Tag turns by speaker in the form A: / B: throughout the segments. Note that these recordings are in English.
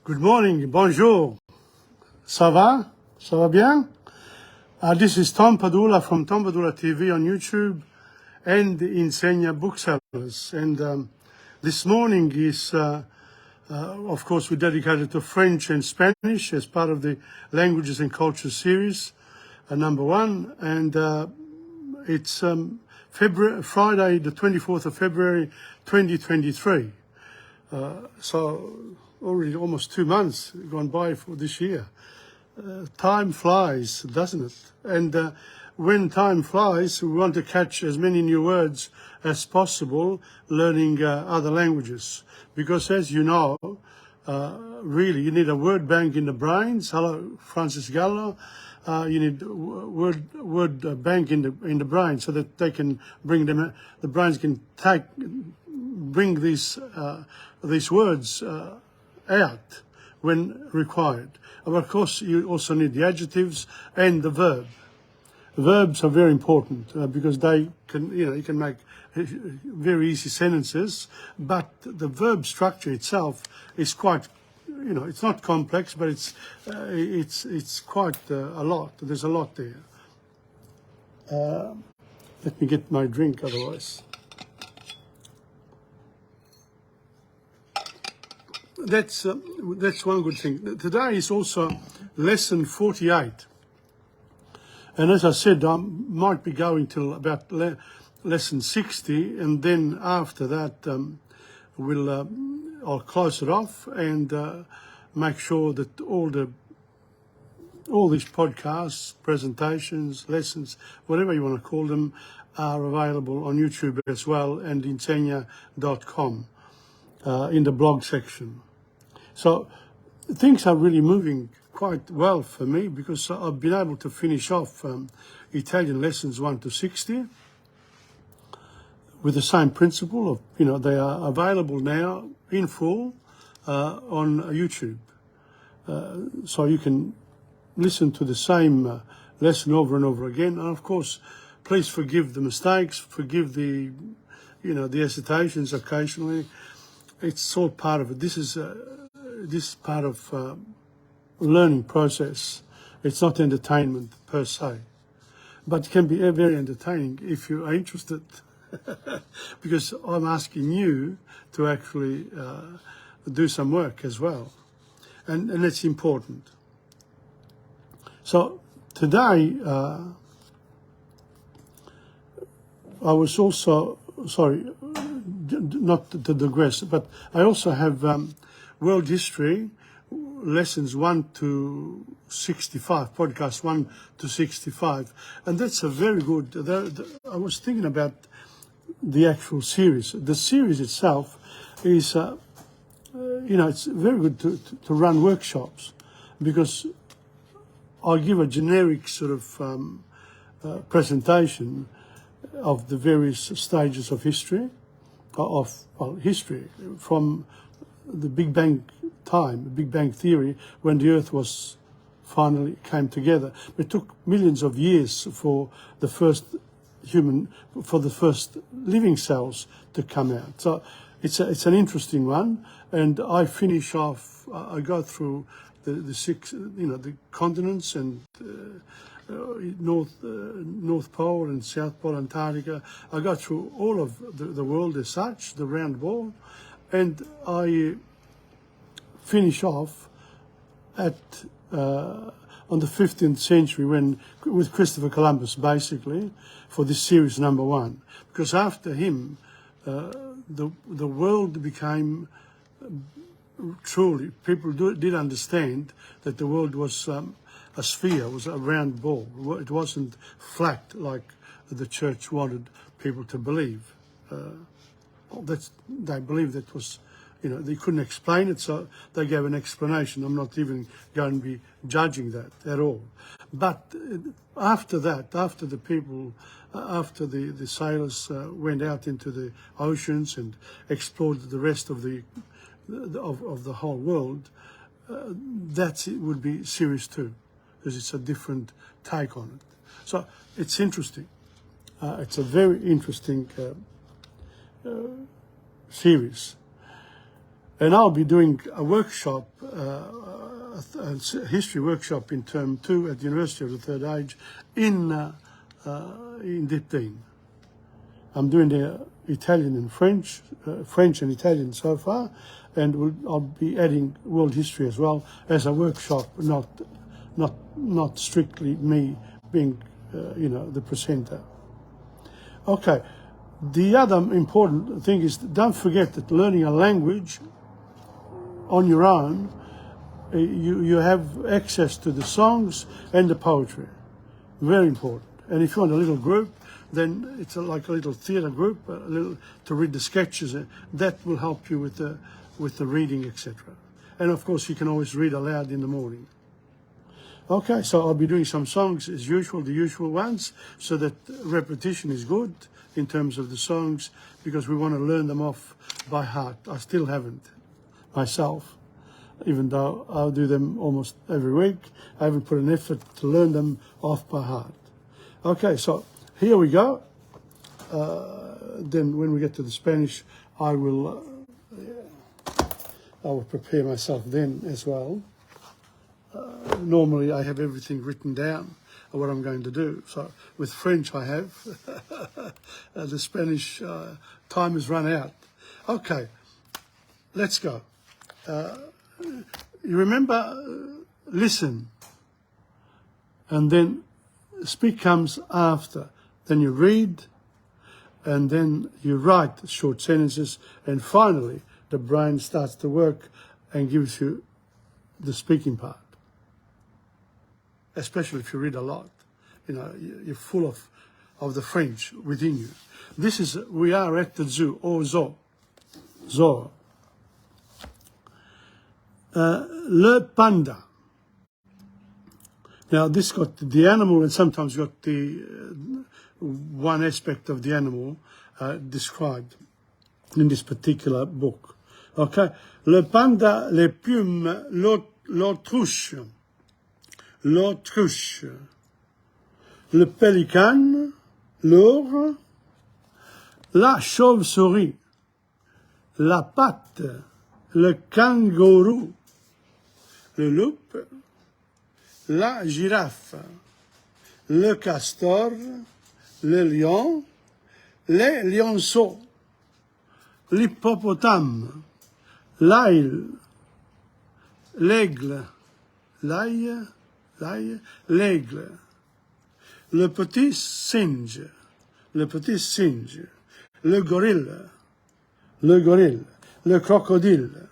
A: Good morning, bonjour. Ça va? Ça va bien? This is Tom Padula from TomPadulaTV on YouTube and the Insegna booksellers. And this morning is, of course, we dedicated to French and Spanish as part of the Languages and Culture series, number one. And it's Friday, the 24th of February, 2023. So already almost 2 months gone by for this year. Time flies, doesn't it? And when time flies, we want to catch as many new words as possible, learning other languages. Because as you know, really, you need a word bank in the brains. Hello, Francis Gallo. You need word bank in the brain so that they can bring them. The brains can bring these words out when required. And of course, you also need the adjectives and the verb. Verbs are very important because they can, you can make very easy sentences, but the verb structure itself is quite, it's not complex, but it's quite a lot. There's a lot there. Let me get my drink, otherwise. That's one good thing. Today is also lesson 48. And as I said, I might be going till about lesson 60, and then after that I'll close it off and make sure that all these podcasts, presentations, lessons, whatever you want to call them, are available on YouTube as well and insegna.com in the blog section. So things are really moving quite well for me because I've been able to finish off Italian lessons 1 to 60 with the same principle of, they are available now in full on YouTube. So you can listen to the same lesson over and over again. And of course, please forgive the mistakes, forgive the hesitations occasionally. It's all part of it. This is part of learning process. It's not entertainment per se, but it can be very entertaining if you are interested because I'm asking you to actually do some work as well, and it's important. So today I was also, sorry, not to digress, but I also have world history lessons 1 to 65, podcast 1 to 65, and that's a very good. I was thinking about the actual series. The series itself is, it's very good to run workshops because I'll give a generic sort of presentation of the various stages of history, history from the Big Bang time, the Big Bang theory, when the Earth was finally came together. It took millions of years for the first living cells to come out. So it's an interesting one, and I finish off. I go through the six, the continents and North Pole and South Pole, Antarctica. I go through all of the world as such, the round ball, and I finish off at on the 15th century with Christopher Columbus, basically, for this series number 1, because after him the world became truly, people did understand that the world was a sphere, was a round ball. It wasn't flat like the church wanted people to believe. They believed that was, they couldn't explain it, so they gave an explanation. I'm not even going to be judging that at all. But after that, after the sailors went out into the oceans and explored the rest of the whole world, it would be series 2, because it's a different take on it. So it's interesting. It's a very interesting series. And I'll be doing a workshop, a history workshop in term 2 at the University of the Third Age in Dipteen. I'm doing the Italian and French, French and Italian so far, and I'll be adding world history as well as a workshop, not strictly me being, the presenter. Okay, the other important thing is don't forget that learning a language on your own, you have access to the songs and the poetry. Very important. And if you want a little group, then it's like a little theatre group, to read the sketches. That will help you with the reading, etc. And of course, you can always read aloud in the morning. Okay, so I'll be doing some songs as usual, the usual ones, so that repetition is good in terms of the songs, because we want to learn them off by heart. I still haven't myself, even though I'll do them almost every week. I haven't put an effort to learn them off by heart. Okay, so here we go. Then when we get to the Spanish, I will prepare myself then as well. Normally I have everything written down of what I'm going to do. So with French I have. The Spanish time has run out. Okay, let's go. You remember, listen, and then speak comes after. Then you read, and then you write short sentences, and finally the brain starts to work and gives you the speaking part. Especially if you read a lot, you're full of the French within you. We are at the zoo, or zoo. Le panda. Now this got the animal and sometimes got the one aspect of the animal described in this particular book. Okay, le panda, les plumes, l'autruche, le pélican, l'or, la chauve-souris, la patte, le kangourou, le loup, la girafe, le castor, le lion, les lionceaux, l'hippopotame, l'ail, l'aigle, l'aigle, le petit singe, le gorille, le crocodile,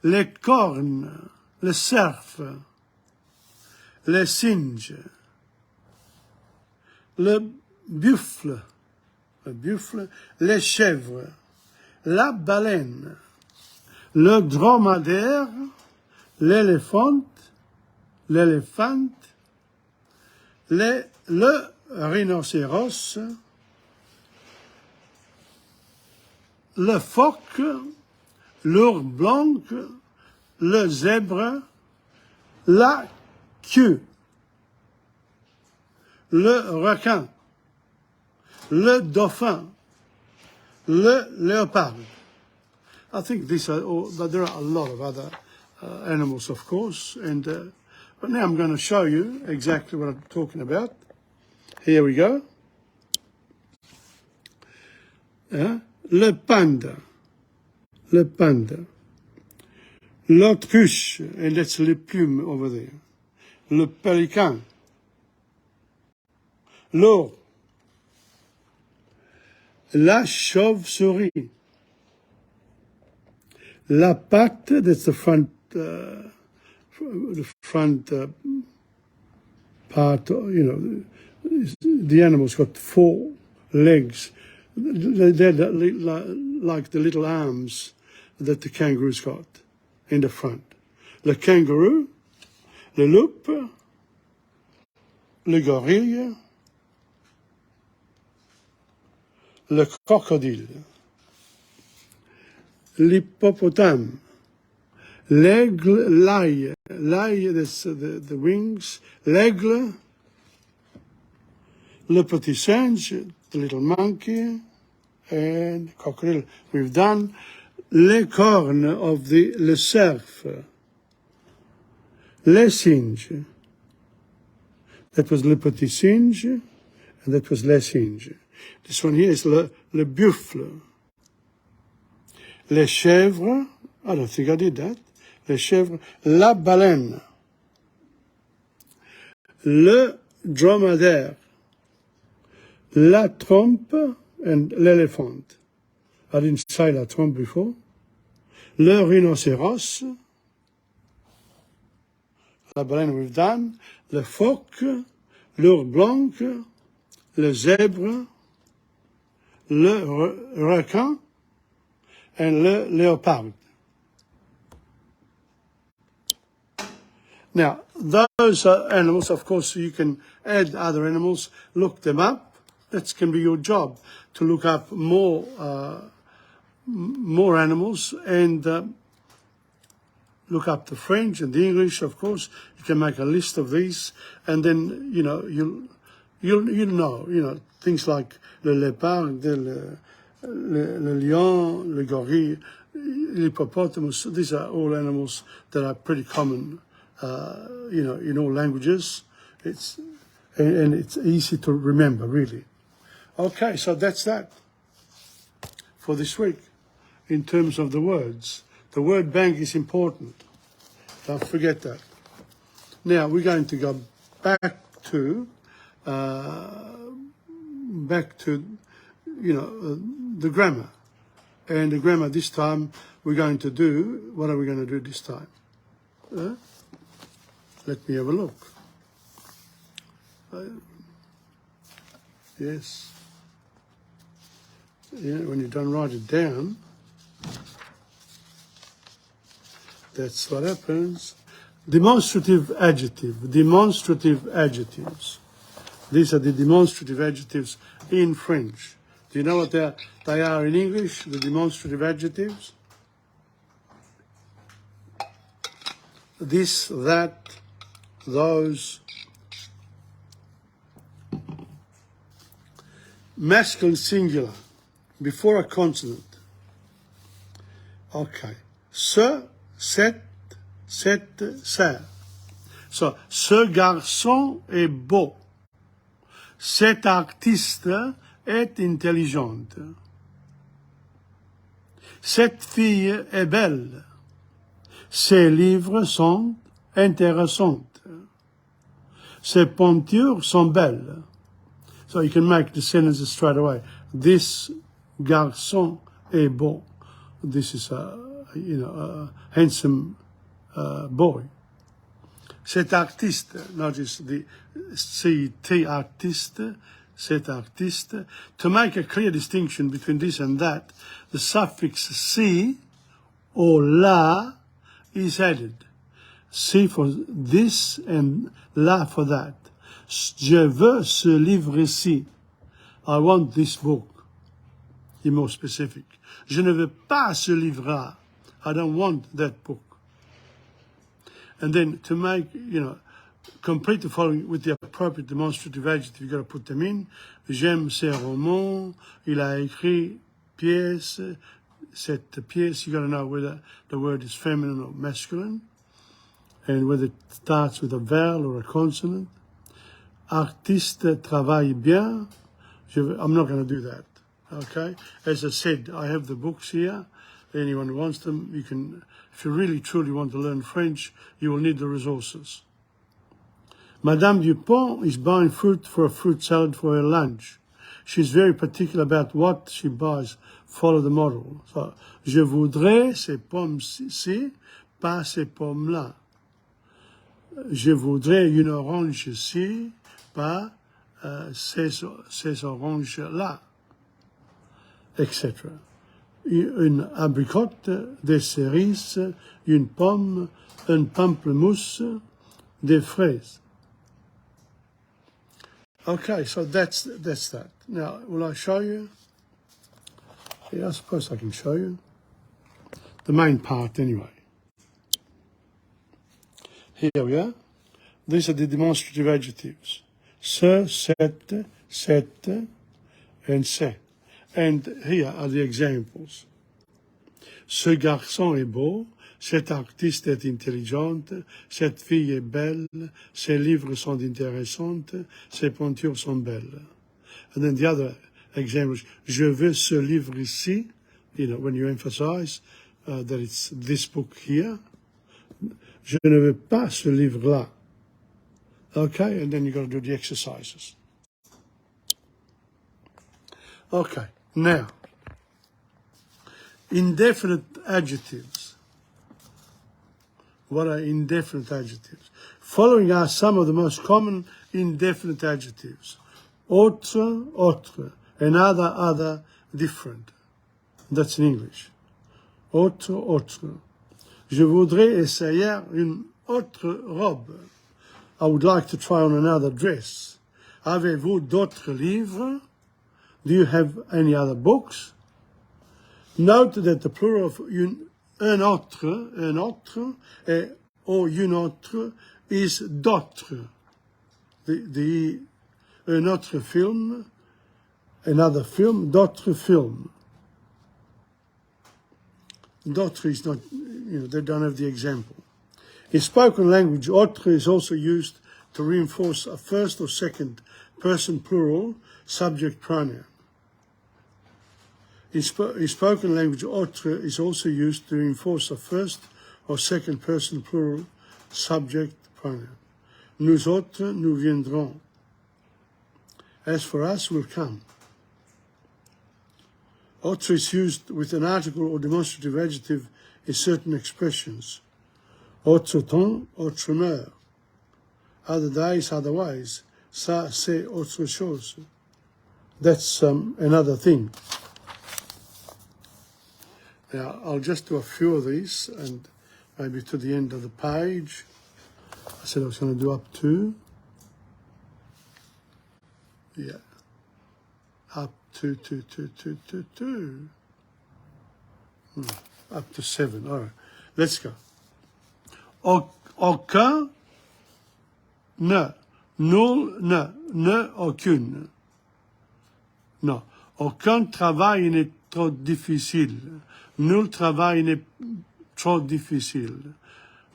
A: les cornes, le cerf, les singes, le buffle, les chèvres, la baleine, le dromadaire, l'éléphant, le rhinocéros, le phoque, l'ours blanc, le zèbre, la queue, le requin, le dauphin, le léopard. I think these are all, but there are a lot of other animals, of course, but now I'm going to show you exactly what I'm talking about. Here we go. Le panda, l'autruche, and that's le plume over there. Le pélican, l'or, la chauve-souris, la patte, that's the front part, the animal's got 4 legs. They're like the little arms that the kangaroo's got in the front. Le kangaroo, le loup, le gorille, le crocodile, l'hippopotame, l'aigle, l'ail, that's the wings, l'aigle, le petit singe, the little monkey, and crocodile. We've done les cornes of le cerf, les singes. That was le petit singe, and that was les singes. This one here is le buffle. Les chèvres, I don't think I did that. Les chèvres, la baleine. Le dromadaire, la trompe, and l'elephant. I didn't say la trompe before. Le rhinocéros, la baleine we've done. Le phoque, l'ours blanc, le zèbre, le requin, and le léopard. Now, those are animals, of course, you can add other animals, look them up. That can be your job, to look up more animals and look up the French and the English, of course. You can make a list of these, and then, you'll know, things like le léopard, le lion, le gorille, l'hippopotamus. These are all animals that are pretty common, in all languages. And it's easy to remember, really. Okay, so that's that for this week in terms of the words. The word bank is important. Don't forget that. Now we're going to go back to the grammar. And the grammar this time we're going to do, what are we going to do this time? Let me have a look. Yes. Yeah, when you don't write it down, that's what happens. Demonstrative adjective, demonstrative adjectives. These are the demonstrative adjectives in French. Do you know what they are in English, the demonstrative adjectives? This, that, those. Masculine singular, before a consonant. Okay. Ce, cette, ça. So, ce garçon est beau. Cet artiste est intelligente. Cette fille est belle. Ces livres sont intéressants. Ces peintures sont belles. So you can make the sentences straight away. This garçon est beau. This is a handsome boy. Cet artiste, notice the CT artiste, cet artiste. To make a clear distinction between this and that, the suffix si or la is added. Si for this and la for that. Je veux ce livre-ci. I want this book. Be more specific. Je ne veux pas ce livre-là. I don't want that book. And then to make, complete the following with the appropriate demonstrative adjective, you've got to put them in. J'aime ces romans. Il a écrit pièce. Cette pièce, you've got to know whether the word is feminine or masculine. And whether it starts with a vowel or a consonant. Artiste travaille bien. I'm not going to do that, okay? As I said, I have the books here. Anyone who wants them, you can, if you really truly want to learn French, you will need the resources. Madame Dupont is buying fruit for a fruit salad for her lunch. She's very particular about what she buys. Follow the model. So, je voudrais ces pommes-ci, pas ces pommes-là. Je voudrais une orange-ci, pas ces oranges-là, etc. Une abricote, des cerises, une pomme, un pamplemousse, des fraises. Okay, so that's that. Now, will I show you? Yeah, I suppose I can show you. The main part, anyway. Here we are. These are the demonstrative adjectives. Ce, cette, and c'est. And here are the examples. Ce garçon est beau, cet artiste est intelligente, cette fille est belle, ses livres sont intéressants, ses peintures sont belles. And then the other example is, je veux ce livre ici, you know, when you emphasize that it's this book here. Je ne veux pas ce livre-là. Okay, and then you got to do the exercises. Okay, now, indefinite adjectives. What are indefinite adjectives? Following are some of the most common indefinite adjectives. Autre, autre, and other, different. That's in English. Autre, autre. Je voudrais essayer une autre robe. I would like to try on another dress. Avez-vous d'autres livres? Do you have any other books? Note that the plural of un autre, or une autre is d'autres. Un autre film, another film, d'autres film. D'autres is not, you know, they don't have the example. In spoken language, autre is also used to reinforce a first or second person plural subject pronoun. In spoken language, autre is also used to reinforce a first or second person plural subject pronoun. Nous autres, nous viendrons. As for us, we'll come. Autre is used with an article or demonstrative adjective in certain expressions. Autre temps, autre heure. Other days, other ways. Ça, c'est autre chose. That's another thing. Now, I'll just do a few of these and maybe to the end of the page. I said I was going to do up to. Yeah. Up to. Up to 7. All right. Let's go. Aucun, ne. Nul, ne, aucune. Non. Aucun travail n'est trop difficile. Nul travail n'est trop difficile.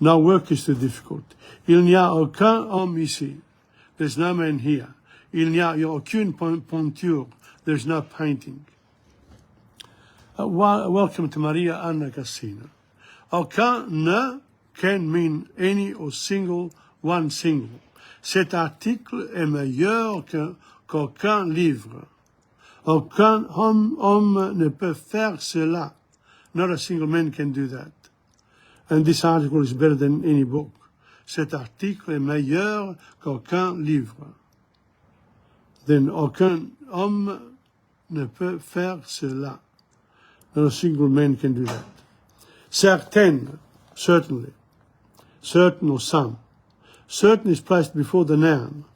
A: No work is too difficult. Il n'y a aucun homme ici. There's no man here. Il n'y a aucune peinture. There's no painting. Welcome to Maria Anna Cassina. Aucun ne can mean any or single, one single. Cet article est meilleur qu'aucun livre. Aucun homme ne peut faire cela. Not a single man can do that. And this article is better than any book. Cet article est meilleur qu'aucun livre. Then aucun homme ne peut faire cela. Not a single man can do that. Certaine, certainly. Certain or some. Certain is placed before the noun.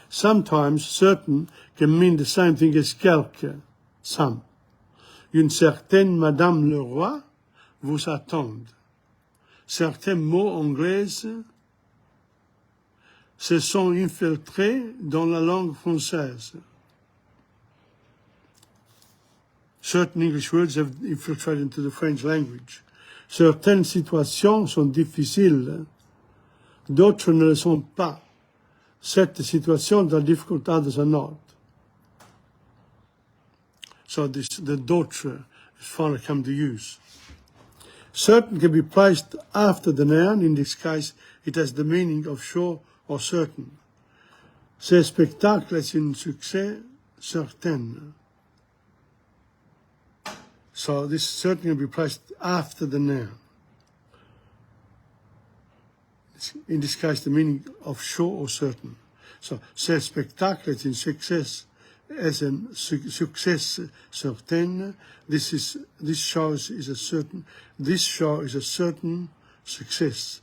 A: Sometimes certain can mean the same thing as quelque, some. Une certaine Madame le Roi vous attend. Certains mots anglais se sont infiltrés dans la langue française. Certain English words have infiltrated into the French language. Certaines situations sont difficiles, d'autres ne le sont pas. Cette situation are difficult, others are not. So the d'autres is finally come to use. Certain can be placed after the noun. In this case, it has the meaning of sure or certain. Ce spectacle est un succès certain. So this certain can be placed after the noun. In this case, the meaning of sure or certain. So, ce spectacle est un succès, as a success certain. This show is a certain success.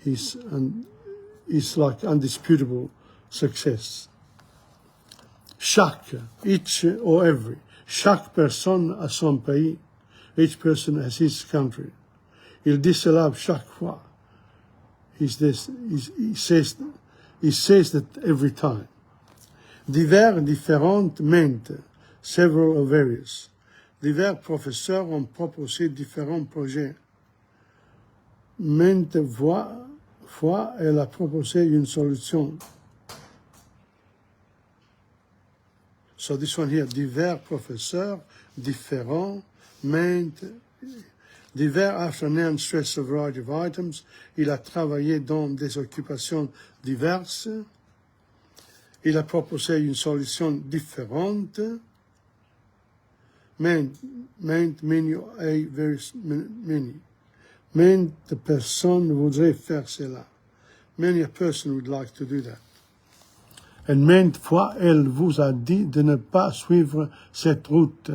A: Is like undisputable success. Chaque, each or every. Chaque personne a son pays. Each person has his country. Il dit cela chaque fois. He says that every time. Divers, différentes, mente, several or various. divers professeurs ont proposé différents projets. Maintes fois, elle a proposé une solution. So this one here, divers professeurs, différents, divers afternoon stress a variety of items. Il a travaillé dans des occupations diverses. Il a proposé une solution différente. Many, many. Maintes personnes voudraient faire cela. Many a person would like to do that. Et maintes fois, elle vous a dit de ne pas suivre cette route.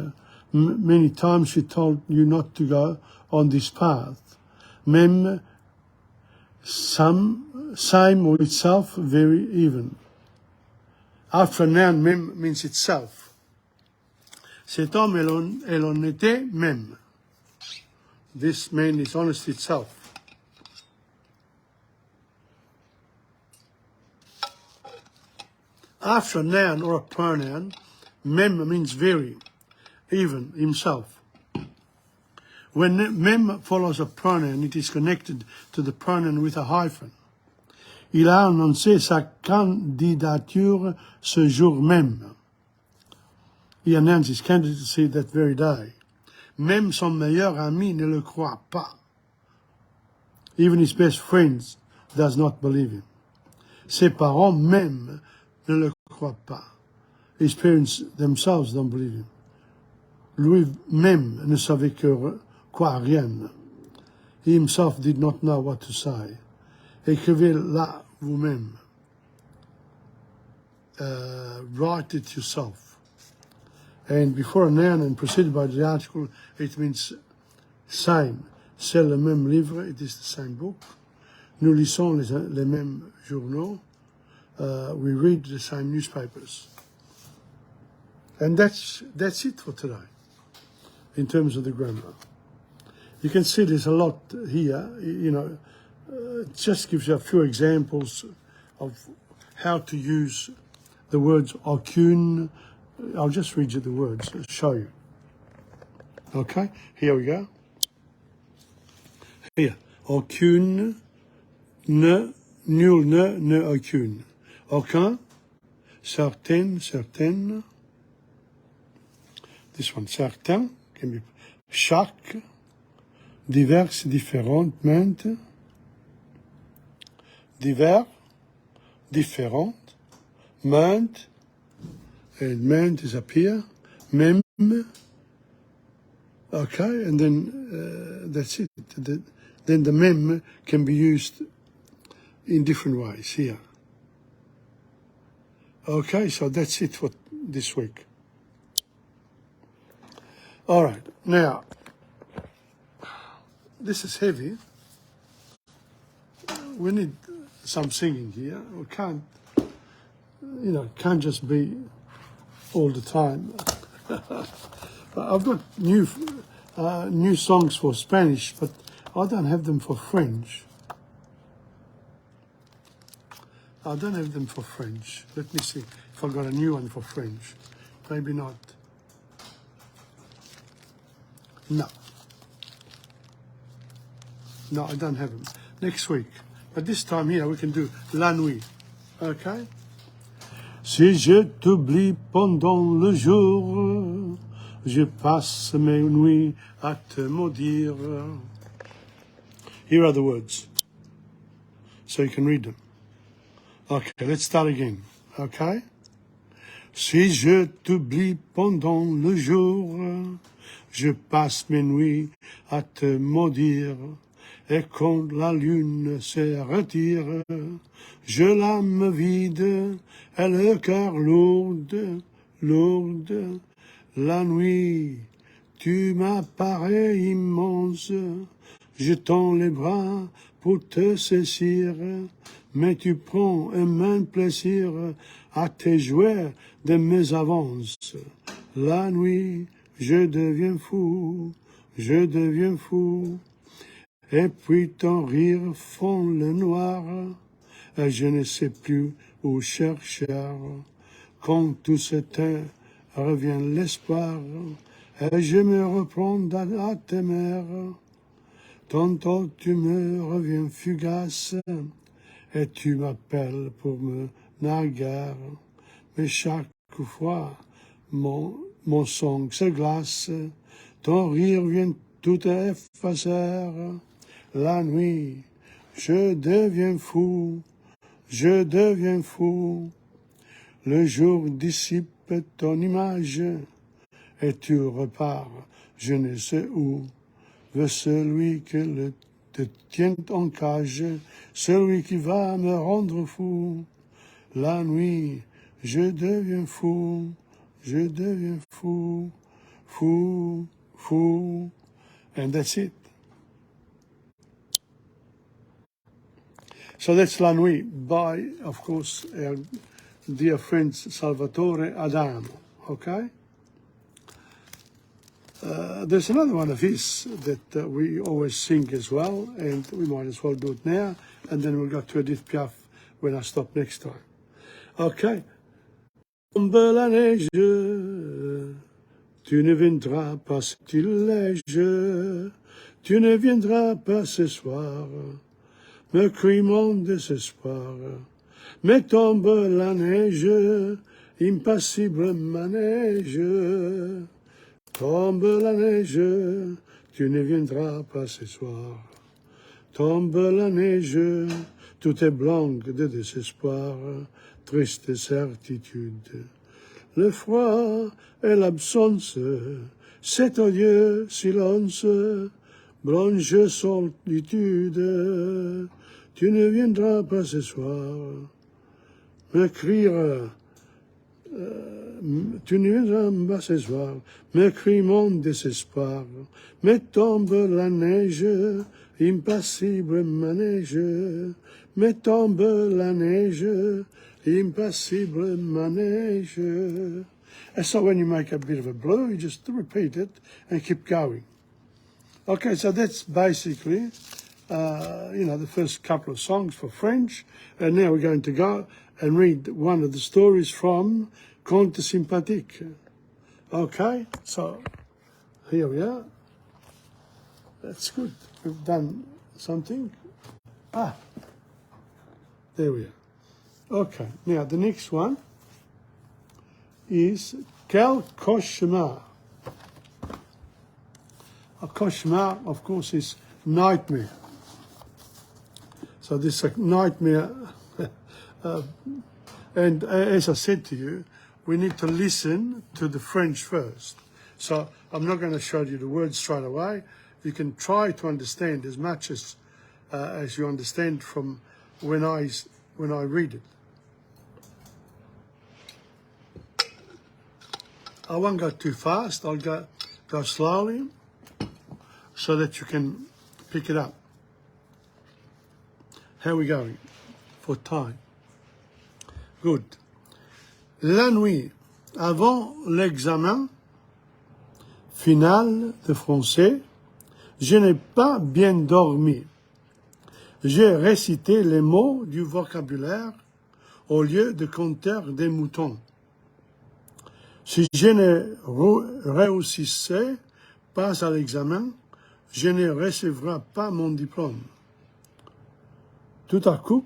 A: Many times she told you not to go on this path. Même, same or itself, very even. After noun, même means itself. Cet homme, elle en était même. This man is honest itself. After a noun or a pronoun, même means very, even, himself. When même follows a pronoun, it is connected to the pronoun with a hyphen. Il a annoncé sa candidature ce jour même. He announced his candidacy that very day. Même son meilleur ami ne le croit pas. Even his best friends does not believe him. Ses parents même ne le croient pas. His parents themselves don't believe him. Lui-même ne savait quoi rien. He himself did not know what to say. Écrivez-la vous-même. Write it yourself. And before a noun and preceded by the article, it means same. C'est le même livre, it is the same book. Nous lisons les mêmes journaux. We read the same newspapers. And that's it for today, in terms of the grammar. You can see there's a lot here, you know. It just gives you a few examples of how to use the words aucune. I'll just read you the words, show you. Okay, here we go. Here, aucune, ne, nul, ne, aucune. Aucun, certaine, certaine. This one, certain, can be chaque, diverses, différentes, maintes. Divers, différentes, maintes, and maintes is up here, même, okay, and then that's it. Then the même can be used in different ways here. Okay, so that's it for this week. All right, now, this is heavy. We need some singing here. We can't, you know, can't just be all the time. I've got new songs for Spanish, but I don't have them for French. I don't have them for French. Let me see if I got a new one for French. Maybe not. No. No, I don't have them. Next week. But this time here we can do La Nuit. Okay? Si je t'oublie pendant le jour, je passe mes nuits à te maudire. Here are the words, so you can read them. Okay, let's start again. Okay? Si je t'oublie pendant le jour, je passe mes nuits à te maudire. Et quand la lune se retire, je l'âme vide et le cœur lourde. La nuit, tu m'apparais immense, je tends les bras pour te saisir, mais tu prends un même plaisir à te jouer de mes avances. La nuit, je deviens fou. Et puis ton rire fond le noir, et je ne sais plus où chercher. Quand tout s'éteint, revient l'espoir, et je me reprends à tes mers. Tantôt tu me reviens fugace, et tu m'appelles pour me naguer. Mais chaque fois, mon sang se glace, ton rire vient tout effacer. La nuit, je deviens fou, je deviens fou. Le jour dissipe ton image, et tu repars, je ne sais où. Veut celui que te tient en cage, celui qui va me rendre fou. La nuit, je deviens fou, je deviens fou, fou, fou. And that's it. So that's La Nuit by, of course, our dear friend Salvatore Adamo, okay? There's another one of his that we always sing as well, and we might as well do it now, and then we'll go to Edith Piaf when I stop next time. Okay. Tombe la neige, tu ne viendras pas si tu lèges, tu ne viendras pas ce soir, me crie mon désespoir. Mais tombe la neige, impassible manège. Tombe la neige, tu ne viendras pas ce soir. Tombe la neige, tout est blanc de désespoir, triste certitude. Le froid et l'absence, cet odieux silence, blanche solitude. Tu ne viendras pas ce soir, m'écrire. Tu ne viendras pas ce soir, me crie mon désespoir, mais tombe la neige, impassible manège, mais tombe la neige, impassible manège. And so when you make a bit of a blue, you just repeat it and keep going. Okay, so that's basically, the first couple of songs for French, and now we're going to go and read one of the stories from Conte Sympathique. Okay, so here we are. That's good. We've done something. There we are. Okay, now the next one is Quel cauchemar. A cauchemar, of course, is nightmare. So this is a nightmare. And as I said to you, we need to listen to the French first. So I'm not going to show you the words straight away. You can try to understand as much as you understand from when I read it. I won't go too fast. I'll go slowly so that you can pick it up. How are we going for time? Good. La nuit, avant l'examen final de français, je n'ai pas bien dormi. J'ai récité les mots du vocabulaire au lieu de compter des moutons. Si je ne réussissais pas à l'examen, je ne recevrai pas mon diplôme. Tout à coup,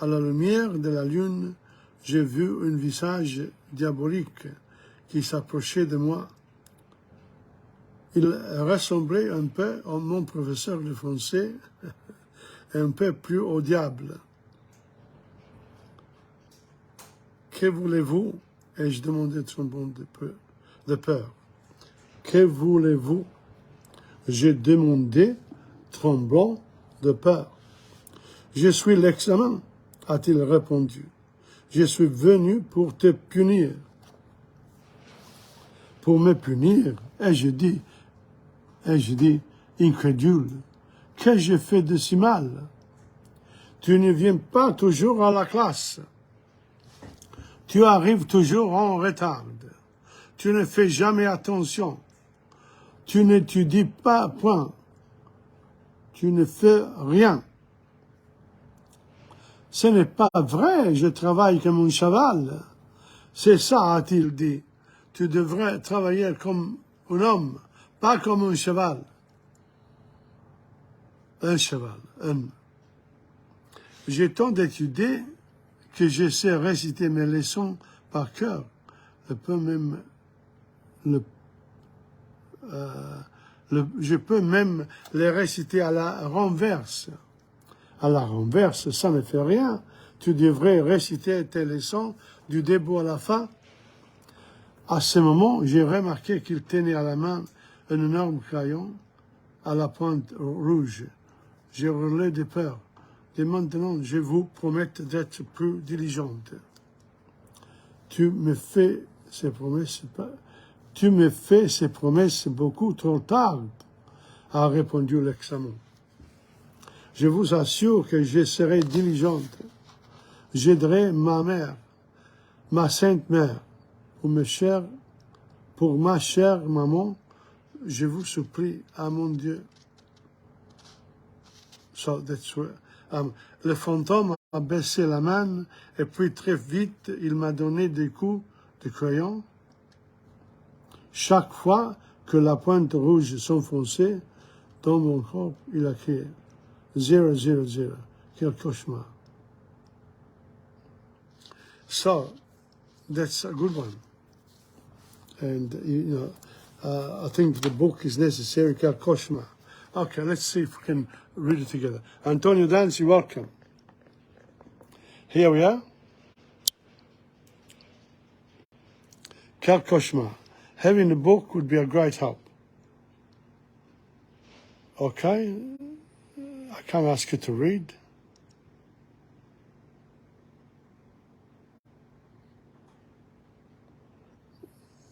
A: à la lumière de la lune, j'ai vu un visage diabolique qui s'approchait de moi. Il ressemblait un peu à mon professeur de français, un peu plus au diable. Que voulez-vous? Ai-je demandé tremblant de peur. Que voulez-vous? J'ai demandé tremblant de peur. Je suis l'examen, a-t-il répondu. Je suis venu pour te punir. Pour me punir, ai-je dit, incrédule, qu'ai-je j'ai fait de si mal? Tu ne viens pas toujours à la classe. Tu arrives toujours en retard. Tu ne fais jamais attention. Tu n'étudies pas point. Tu ne fais rien. Ce n'est pas vrai, je travaille comme un cheval. C'est ça, a-t-il dit. Tu devrais travailler comme un homme, pas comme un cheval. Un cheval, un. J'ai tant d'étudier que je sais réciter mes leçons par cœur. Je peux même je peux même les réciter à la renverse. À la renverse, ça ne fait rien. Tu devrais réciter tes leçons du début à la fin. À ce moment, j'ai remarqué qu'il tenait à la main un énorme crayon à la pointe rouge. J'ai roulé de peur. Et maintenant, je vous promets d'être plus diligente. Tu me fais ces promesses beaucoup trop tard, a répondu l'examen. Je vous assure que je serai diligente. J'aiderai ma mère, ma sainte mère, pour ma chère maman, je vous supplie, à mon Dieu. So that's where, le fantôme a baissé la main et puis très vite, il m'a donné des coups de crayon. Chaque fois que la pointe rouge s'enfonçait dans mon corps, il a crié 0, 0, 0. Quel cauchemar. So, that's a good one. And, I think the book is necessary. Quel cauchemar. Okay, let's see if we can read it together. Antonio Danzi, welcome. Here we are. Quel cauchemar. Having a book would be a great help. Okay, I can't ask you to read.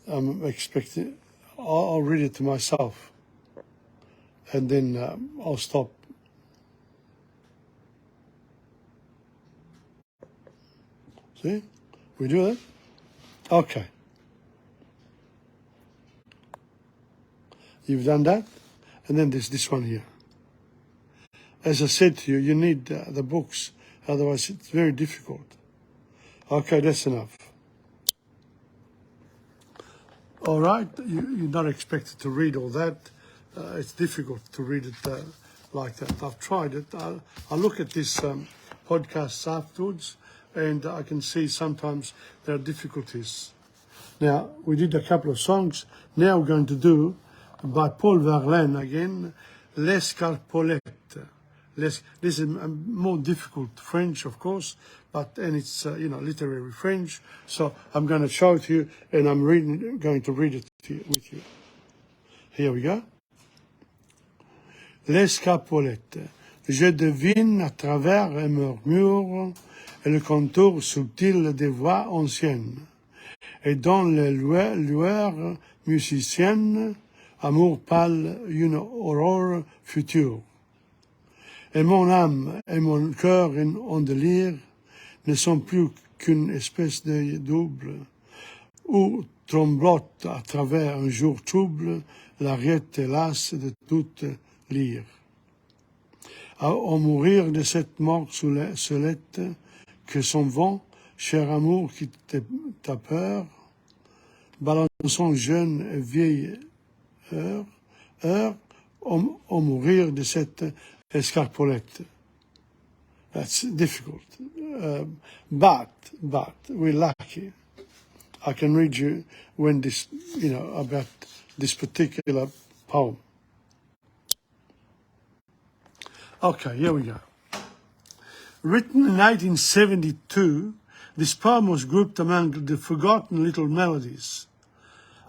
A: I'm expecting, I'll read it to myself. And then I'll stop. See? We do that? Okay. You've done that? And then there's this one here. As I said to you, you need the books, otherwise it's very difficult. Okay, that's enough. All right, you're not expected to read all that. It's difficult to read it like that. I've tried it. I look at these podcasts afterwards, and I can see sometimes there are difficulties. Now, we did a couple of songs. Now we're going to do, by Paul Verlaine again, L'Escarpolette. This is more difficult French, of course, and it's, literary French. So I'm going to show it to you, and I'm going to read it with you. Here we go. L'escarpolette. Je devine à travers un murmure et le contour subtil des voix anciennes. Et dans les lueurs musiciennes, amour pâle, une aurore future. Et mon âme et mon cœur en délire ne sont plus qu'une espèce de double, où tremblote à travers un jour trouble l'arête hélas de toute lyre. Au mourir de cette mort solette, que son vent, cher amour qui t'a peur, balançant jeune et vieille heure, au mourir de cette escarpolette. That's difficult. But we're lucky. I can read you when this, about this particular poem. Okay, here we go. Written in 1972, this poem was grouped among the forgotten little melodies.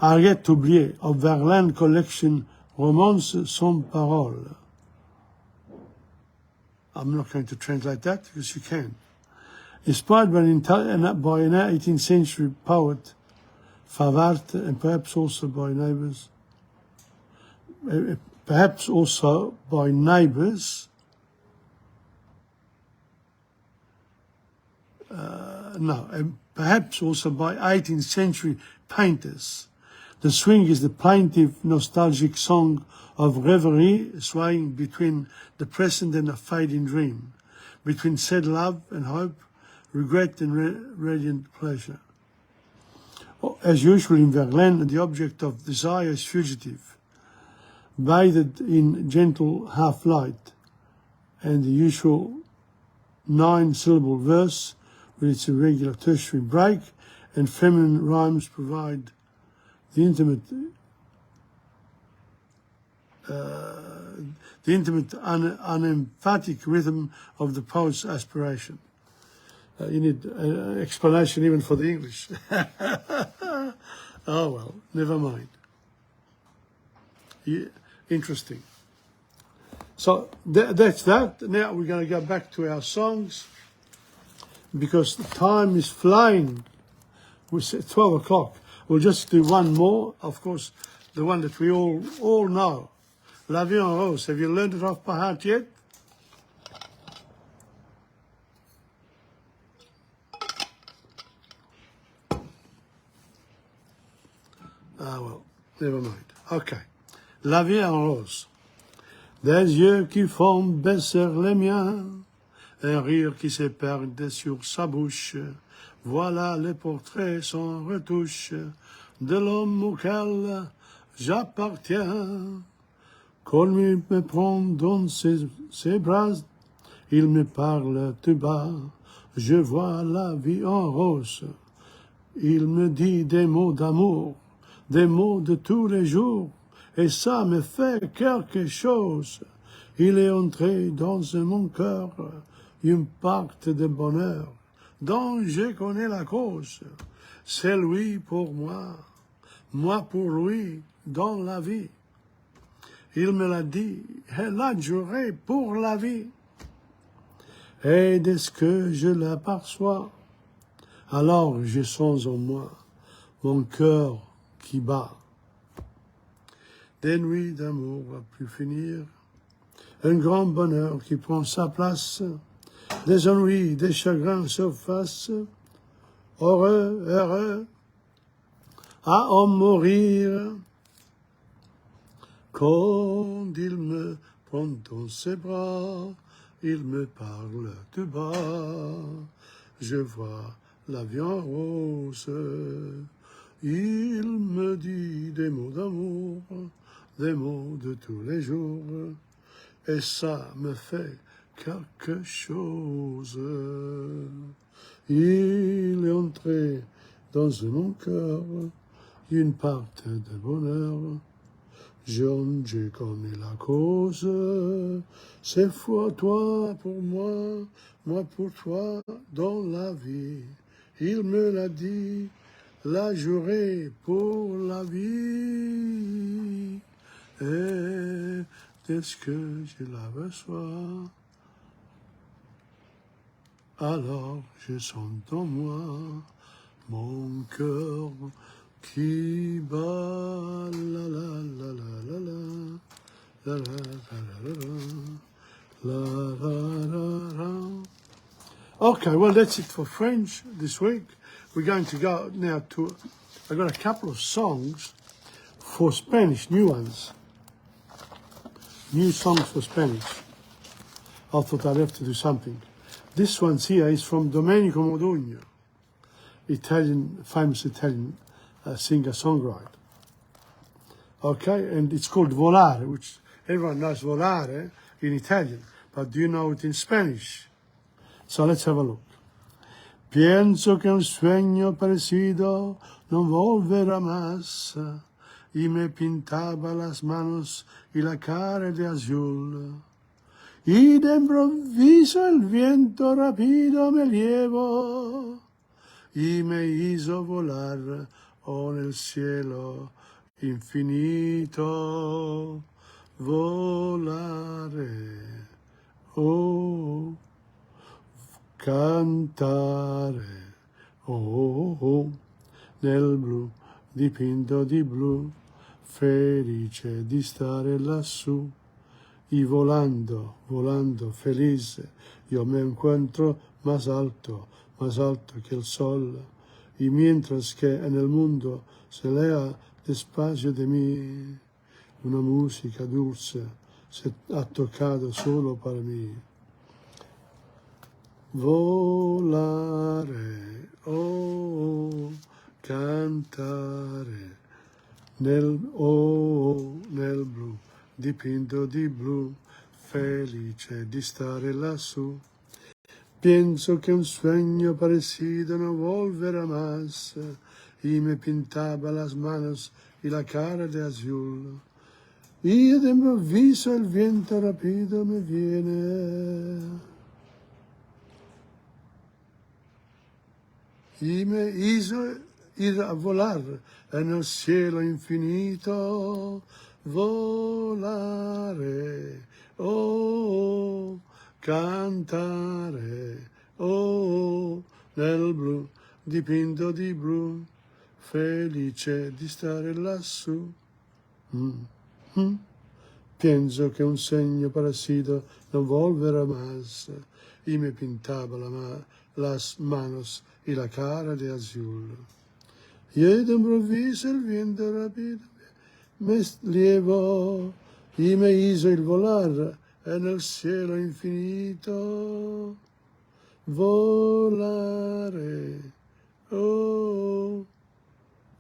A: Arrête oublié of Verlaine collection Romance sans parole. I'm not going to translate that because you can. Inspired by an 18th century poet, Favart, and perhaps also by neighbours. Perhaps also by 18th century painters. The swing is the plaintive, nostalgic song of reverie swaying between the present and a fading dream, between sad love and hope, regret and radiant pleasure. As usual in Verlaine, the object of desire is fugitive, bathed in gentle half-light, and the usual 9-syllable verse with its irregular tertiary break and feminine rhymes provide the intimate, unemphatic rhythm of the poet's aspiration. You need an explanation even for the English. Oh well, never mind. Yeah, interesting. So that's that. Now we're going to go back to our songs because the time is flying. It's 12 o'clock. We'll just do one more, of course, the one that we all know. La Vie en Rose. Have you learned it off by heart yet? Ah well, never mind. Okay. La Vie en Rose. Des yeux qui font baisser les miens, un rire qui se perd sur sa bouche. Voilà le portrait sans retouche de l'homme auquel j'appartiens. Comme il me prend dans ses bras, il me parle tout bas. Je vois la vie en rose. Il me dit des mots d'amour, des mots de tous les jours. Et ça me fait quelque chose. Il est entré dans mon cœur une part de bonheur dont je connais la cause. C'est lui pour moi pour lui dans la vie. Il me l'a dit, elle l'a juré pour la vie. Et dès que je l'aperçois, alors je sens en moi mon cœur qui bat. Des nuits d'amour à plus finir, un grand bonheur qui prend sa place, des ennuis, des chagrins surface, heureux, heureux, à en mourir. Quand il me prend dans ses bras, il me parle tout bas, je vois la vie en rose, il me dit des mots d'amour, des mots de tous les jours, et ça me fait quelque chose. Il est entré dans mon cœur une part de bonheur. Je connais la cause, c'est fois toi pour moi pour toi dans la vie. Il me l'a dit, l'a juré pour la vie. Et dès que je l'aperçois, alors je sens en moi mon cœur qui bat, la la la la la la, la la la la la. Okay, well that's it for French this week. We're going to go now to, I've got a couple of songs for Spanish, new ones. New songs for Spanish. I thought I'd have to do something. This one here is from Domenico Modugno, famous Italian singer-songwriter. Okay, and it's called Volare, which everyone knows Volare in Italian, but do you know it in Spanish? So let's have a look. Pienso que un sueño parecido no volverá más, y me pintaba las manos y la cara de azul. Y de improviso el viento rápido me llevó y me hizo volar en el cielo infinito. Volare, oh, cantare, oh, nel blu, dipinto di blu, felice di stare lassù. Y volando, volando felice, yo me encuentro más alto que el sol. Y mientras que en el mundo se lea despacio de mí, una música dulce se ha tocado solo para mí. Volare, oh, cantare nel blu, dipinto di blu, felice di stare lassù. Pienso que un sueño parecido no volverá más, y me pintaba las manos y la cara de azul. Y de improviso el viento rápido me viene y me hizo ir a volar en el cielo infinito, volare, oh, cantare, oh, nel blu, dipinto di blu, felice di stare lassù. Pienso que un sueño parecido no volverá más, y me pintaba las manos y la cara de azul. Y de improviso el viento rápido me llevó y me hizo el volar en el cielo infinito, volare, oh,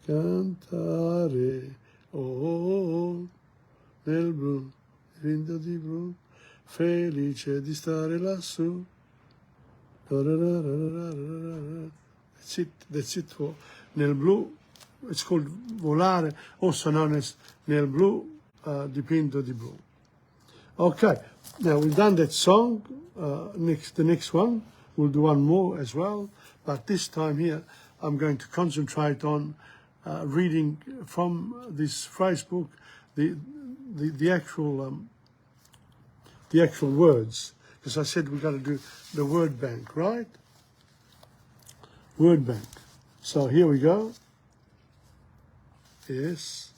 A: cantare, oh, nel blu, vinto di blu, felice di stare lassù. That's it for nel blu. It's called volare, also known as nel blu, dipinto di blu. Okay, now we've done that song. The next one, we'll do one more as well, but this time here, I'm going to concentrate on reading from this phrase book the actual words, because I said we've got to do the word bank, right? Word bank. So here we go. Yes.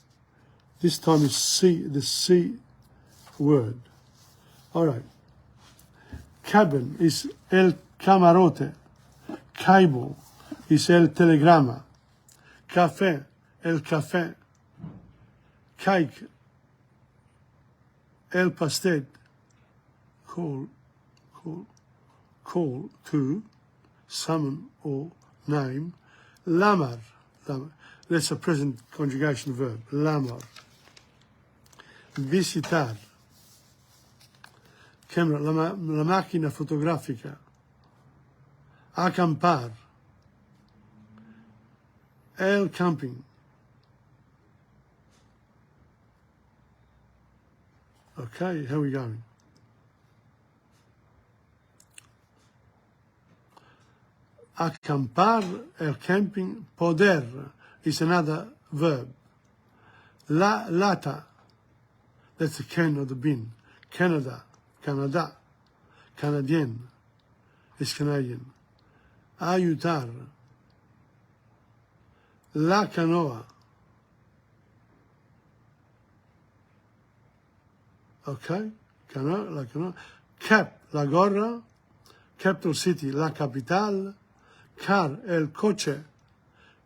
A: This time is C, the C word. All right. Cabin is el camarote. Cable is el telegrama. Café, el café. Cake, el pastel. Call to, summon or name. Lamar. That's a present conjugation verb. Lamar. Visitar. Camera, la macchina fotografica. Acampar. El camping. Okay, how are we going? Acampar, el camping, poder is another verb. La lata, that's the can or the bin. Canada, Canadien is Canadian. Ayudar. La canoa. Okay, canoa, la canoa. Cap, la gorra. Capital city, la capital. Car, el coche.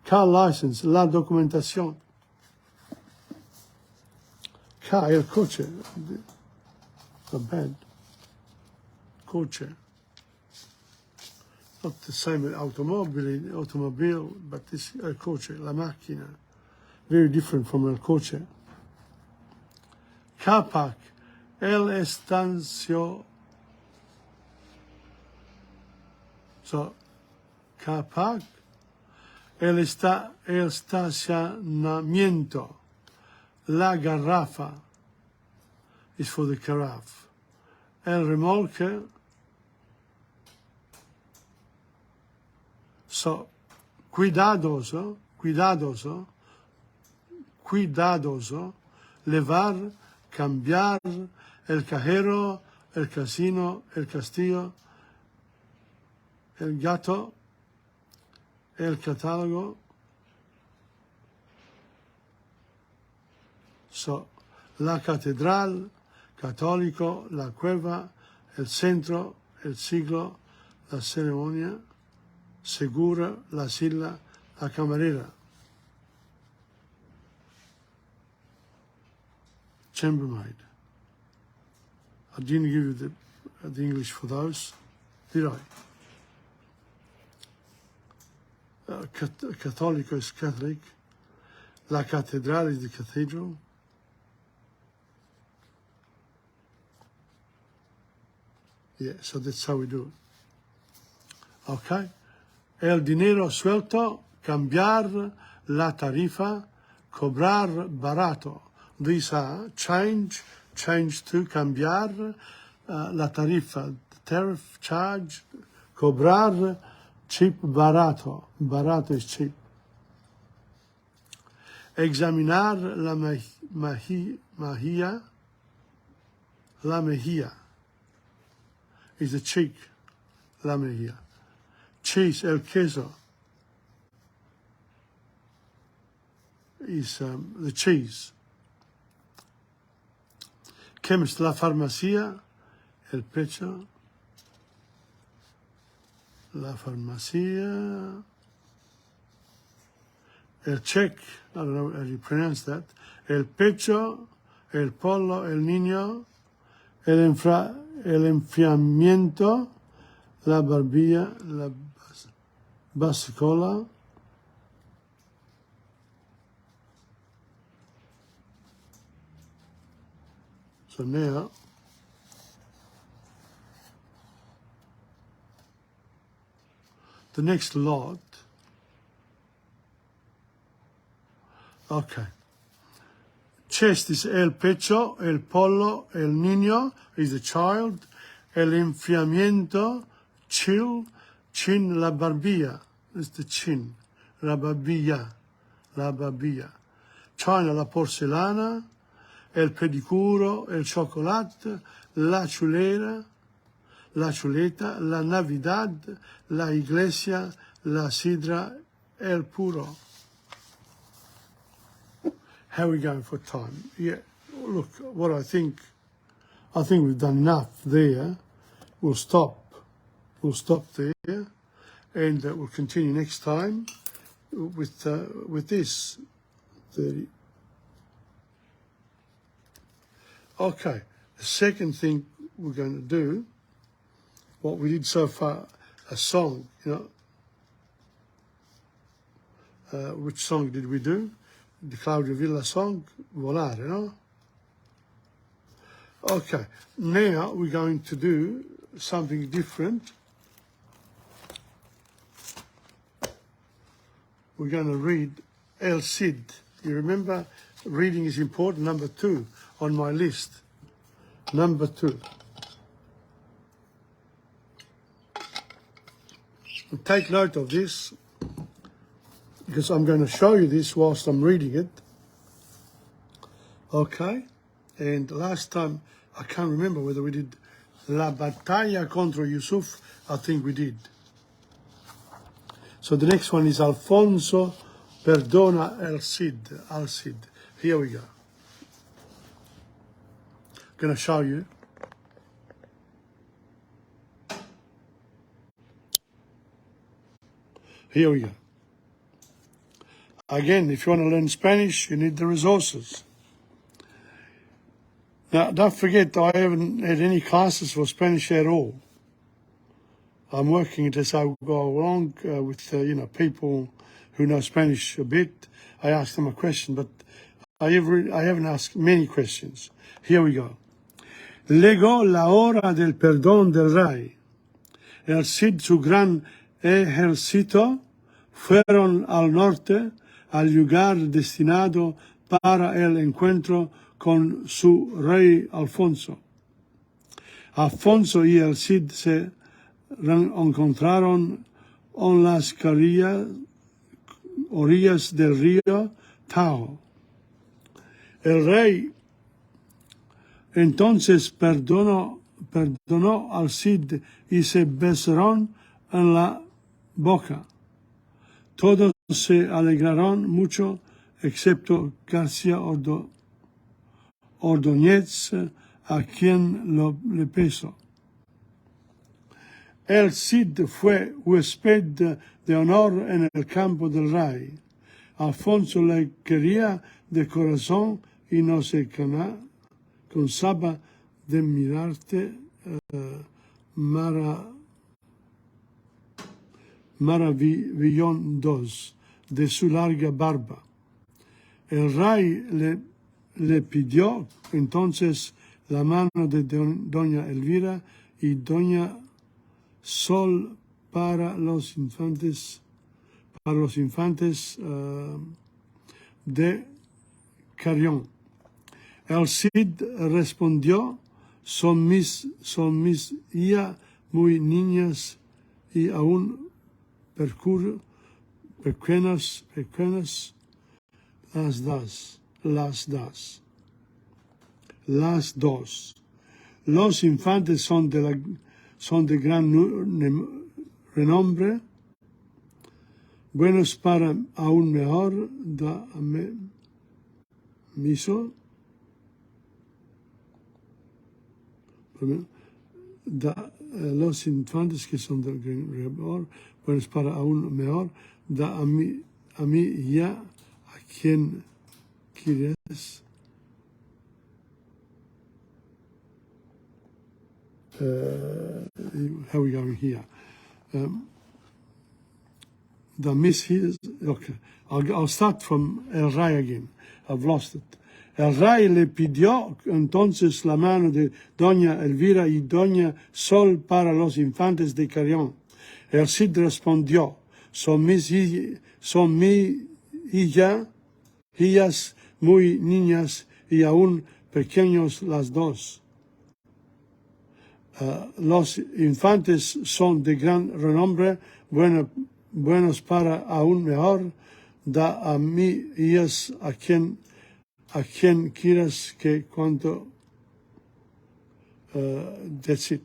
A: Car license, la documentación. Car, el coche. Not bad. Coche. Not the same as automobile, but this el coche, la macchina. Very different from el coche. Car park, el estacio. So, car park, el estacionamiento, la garrafa is for the carafe, el remolque, so cuidadoso, levar, cambiar, el cajero, el casino, el castillo, el gato, el catálogo. So, la catedral, católico, la cueva, el centro, el siglo, la ceremonia, segura, la silla, la camarera. Chambermaid. I didn't give you the English for those, did I? católico is Catholic. La catedral is the cathedral. Yeah, so that's how we do it. Okay. El dinero suelto, cambiar la tarifa, cobrar barato. These are change to cambiar, la tarifa, the tariff, charge, cobrar, cheap, barato. Barato is cheap. Examinar la mejilla. La mejilla is the cheek. La mejilla. Cheese, el queso is the cheese. Chemist, la farmacia, el pecho. La farmacia. El check, I don't know how you pronounce that. El pecho, el pollo, el niño, el enfriamiento, la barbilla, la basicola. So now, the next lot. Okay. Chest is el pecho, el pollo, el niño is the child, el enfriamiento, chill, chin, la barbilla is the chin, la barbilla. China, la porcelana, el pedicuro, el chocolate, la chuleta, la Navidad, la iglesia, la sidra, el puro. How are we going for time? Yeah, look, what I think we've done enough there. We'll stop there, and we'll continue next time with this 30. Okay, the second thing we're going to do, what we did so far, a song, you know. Which song did we do? The Claudio Villa song, Volare, no? Okay, now we're going to do something different. We're going to read El Cid. You remember, reading is important, number 2 on my list. Number 2. Take note of this, because I'm going to show you this whilst I'm reading it. Okay? And last time, I can't remember whether we did La Battaglia contra Yusuf. I think we did. So the next one is Alfonso Perdona El Cid. Al Cid. Here we go. I'm going to show you. Here we go. Again, if you want to learn Spanish, you need the resources. Now, don't forget, I haven't had any classes for Spanish at all. I'm working it as I go along with, people who know Spanish a bit. I ask them a question, but I haven't asked many questions. Here we go. Llegó la hora del perdón del rey. El Cid, su gran ejército, fueron al norte, al lugar destinado para el encuentro con su rey Alfonso. Alfonso y el Cid se encontraron en las orillas del río Tajo. El rey entonces perdonó al Cid y se besaron en la boca. Todos se alegraron mucho, excepto García Ordóñez, a quien le pesó. El Cid fue huésped de honor en el campo del rey. Alfonso le quería de corazón y no se cansaba de maravillosos de su larga barba. El rey le pidió entonces la mano de doña Elvira y doña Sol para los infantes de Carrión. El Cid respondió, son mis hijas muy niñas y aún pequeñas las dos. Los infantes son de gran renombre, buenos para aún mejor los infantes que son de gran renombre, buenos para aún mejor, da a mí ya a quien quieres. How are we going here? The miss here, okay. I'll start from El Rey again. I've lost it. El Rey le pidió entonces la mano de doña Elvira y doña Sol para los infantes de Carrión. El Cid respondió, son mis hijas muy niñas y aún pequeños las dos. Los infantes son de gran renombre, buenos para aún mejor, da a mí hijas a quien quieras que cuanto. That's it.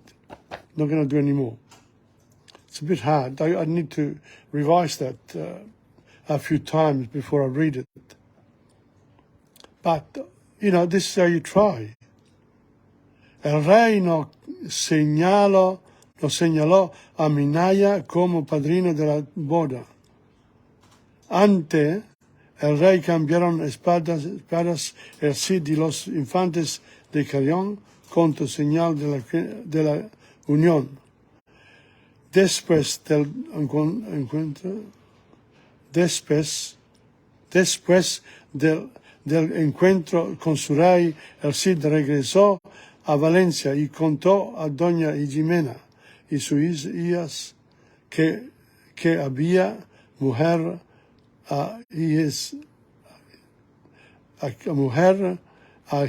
A: Not going to do any more. It's a bit hard. I need to revise that a few times before I read it. But, this is how you try. El rey nos señaló a Minaya como padrino de la boda. Ante el rey cambiaron espadas el Cid y los infantes de Carrión con tu señal de la unión. Después del encuentro con su rey, el Cid regresó a Valencia y contó a doña Jimena y sus hijas que había mujer a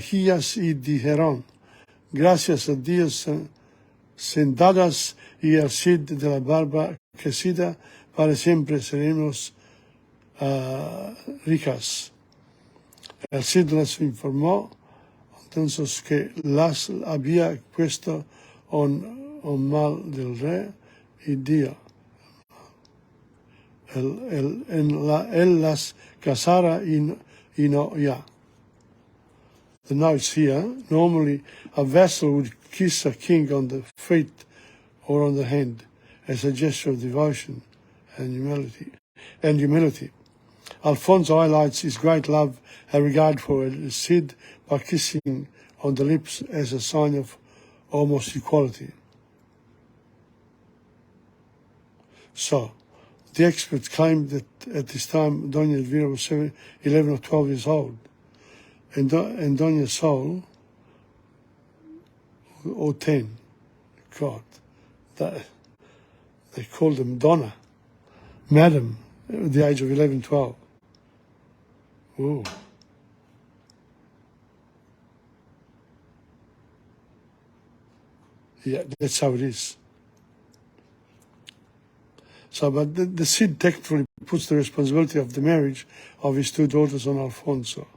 A: hijas y dijeron, gracias a Dios sentadas y el Cid de la barba crecida, para siempre seremos ricas. El Cid les informó entonces que las había puesto un mal del rey y dio. Él las casara y no ya. The notes here, normally a vassal would kiss a king on the feet or on the hand as a gesture of devotion and humility. Alfonso highlights his great love and regard for the Cid by kissing on the lips as a sign of almost equality. So, the experts claimed that at this time Doña Elvira was 11 or 12 years old, and Doña Sol, or 10. God, they called them Donna, Madam, at the age of 11, 12. Ooh. Yeah, that's how it is. So, but the Cid technically puts the responsibility of the marriage of his two daughters on Alfonso.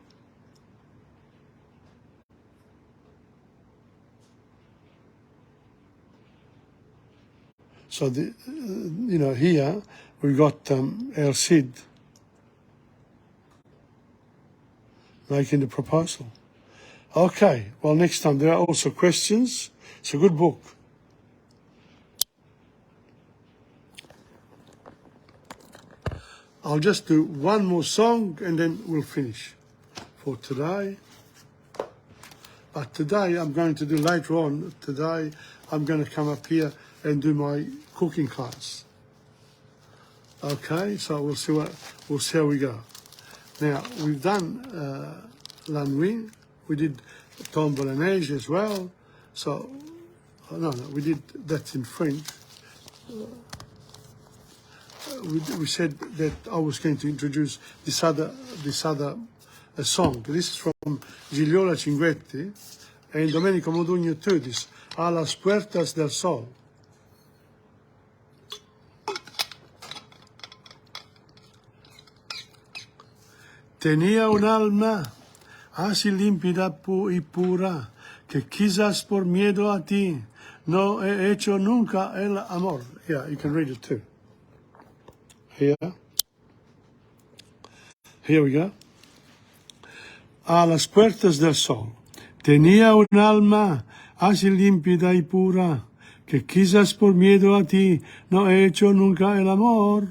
A: So, here we got El Cid making the proposal. Okay, well, next time there are also questions. It's a good book. I'll just do one more song and then we'll finish for today. But today I'm going to do later on. Today I'm going to come up here and do my cooking class. Okay, so we'll see how we go. Now we've done La Nuit. We did Tombe la Neige as well. So no, we did that in French. We said that I was going to introduce this other song. This is from Gigliola Cinquetti and Domenico Modugno too. This A las puertas del sol. Tenía un alma así límpida y pura que quizás por miedo a ti no he hecho nunca el amor. Yeah, you can read it too. Here we go. A las puertas del sol. Tenía un alma así límpida y pura que quizás por miedo a ti no he hecho nunca el amor.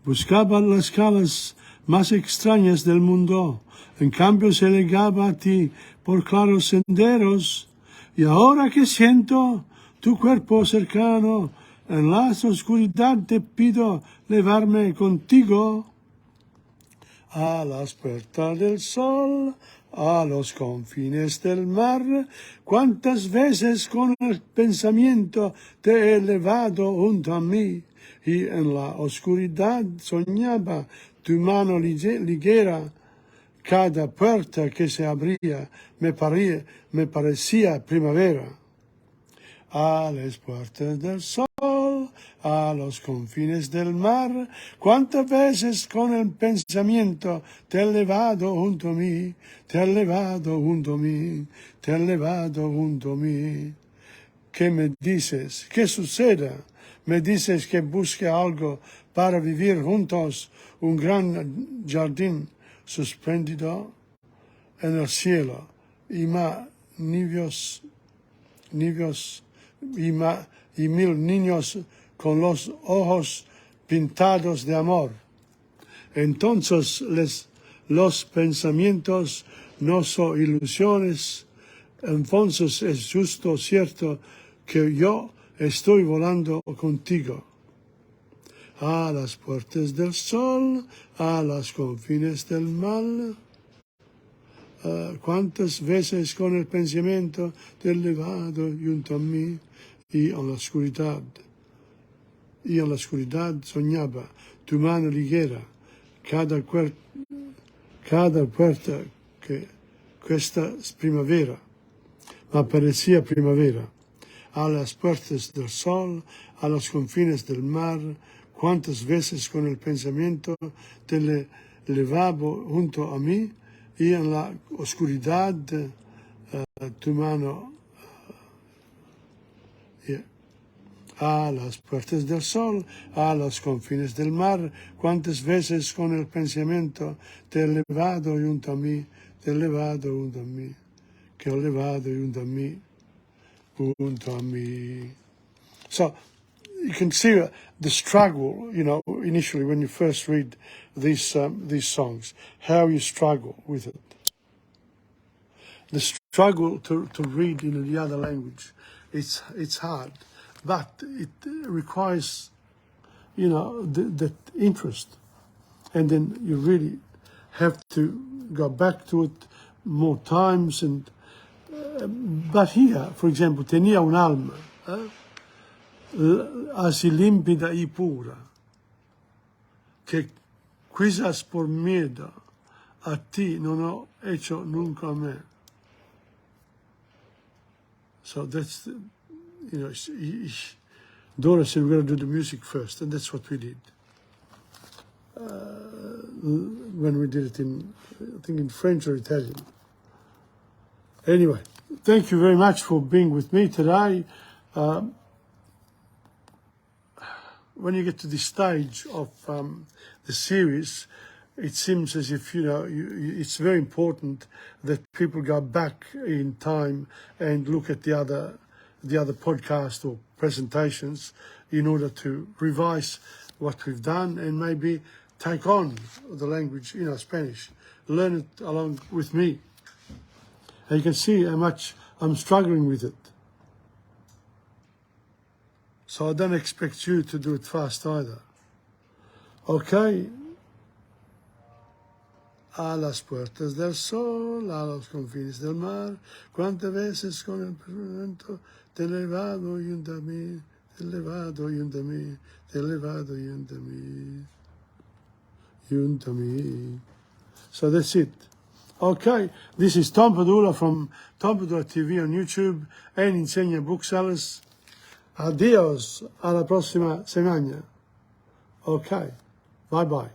A: Buscaba las calas más extrañas del mundo, en cambio se legaba a ti por claros senderos. Y ahora que siento tu cuerpo cercano, en la oscuridad te pido llevarme contigo. A las puertas del sol, a los confines del mar, cuántas veces con el pensamiento te he elevado junto a mí, y en la oscuridad soñaba tu mano ligera. Cada puerta que se abría me parecía primavera. A las puertas del sol, a los confines del mar, cuántas veces con el pensamiento te he elevado junto a mí, te he elevado junto a mí, te he elevado junto a mí. ¿Qué me dices? ¿Qué suceda? Me dices que busque algo para vivir juntos, un gran jardín suspendido en el cielo, y mil niños con los ojos pintados de amor. Entonces los pensamientos no son ilusiones, entonces es justo cierto que yo estoy volando contigo. A las puertas del sol, a los confines del mar. Cuántas veces con el pensamiento te he elevado junto a mí, y en la oscuridad soñaba tu mano ligera. Cada puerta que questa primavera me parecía primavera. A las puertas del sol, a los confines del mar, cuántas veces con el pensamiento te elevaba junto a mí, y en la oscuridad tu mano. A las puertas del sol, a los confines del mar, cuántas veces con el pensamiento te he elevado junto a mí, te he elevado junto a mí, que he elevado junto a mí, junto a mí. So you can see the struggle, initially when you first read these songs, how you struggle with it. The struggle to read in the other language, it's hard, but it requires, that interest, and then you really have to go back to it more times. And but here, for example, tenía un alma así límpida y pura que quizás por miedo a ti non ho hecho nunca a me. So that's, Dora said we're going to do the music first, and that's what we did. When we did it I think in French or Italian. Anyway, thank you very much for being with me today. When you get to this stage of the series, it seems as if, it's very important that people go back in time and look at the other podcast or presentations in order to revise what we've done and maybe take on the language, Spanish, learn it along with me. And you can see how much I'm struggling with it. So I don't expect you to do it fast either. Ok. A las puertas del sol, a los confines del mar, cuántas veces con el pensamiento te he elevado y unta a mí, te he elevado y unta a mí, te he elevado y unta a mí, y unta a mí. So that's it. Okay, this is Tom Padula from TomPadulaTV on YouTube and Insegna Booksellers. Adios, alla prossima semana. Okay, bye bye.